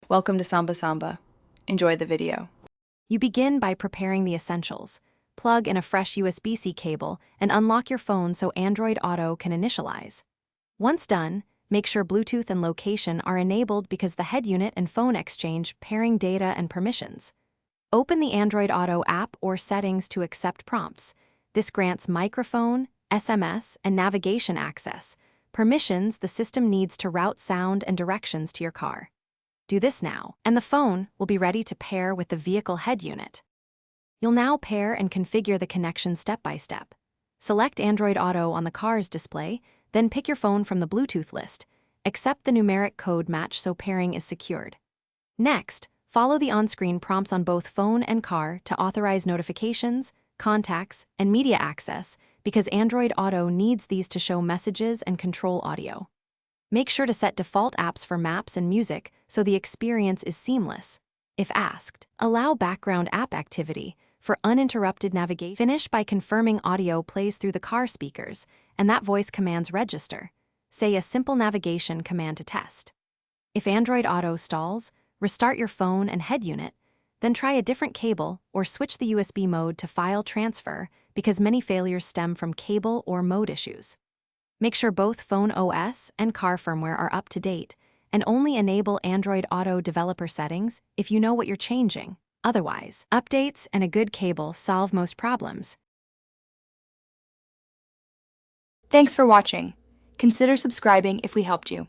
Welcome to Samba Samba. Enjoy the video. You begin by preparing the essentials. Plug in a fresh USB-C cable and unlock your phone so Android Auto can initialize. Once done, make sure Bluetooth and location are enabled because the head unit and phone exchange pairing data and permissions. Open the Android Auto app or settings to accept prompts. This grants microphone, SMS, and navigation access, permissions the system needs to route sound and directions to your car. Do this now, and the phone will be ready to pair with the vehicle head unit. You'll now pair and configure the connection step by step. Select Android Auto on the car's display, then pick your phone from the Bluetooth list. Accept the numeric code match so pairing is secured. Next, follow the on-screen prompts on both phone and car to authorize notifications, contacts, and media access because Android Auto needs these to show messages and control audio. Make sure to set default apps for maps and music so the experience is seamless. If asked, allow background app activity for uninterrupted navigation. Finish by confirming audio plays through the car speakers and that voice commands register. Say a simple navigation command to test. If Android Auto stalls, restart your phone and head unit, then try a different cable or switch the USB mode to file transfer because many failures stem from cable or mode issues. Make sure both phone OS and car firmware are up to date, and only enable Android Auto developer settings if you know what you're changing. Otherwise, updates and a good cable solve most problems. Thanks for watching. Consider subscribing if we helped you.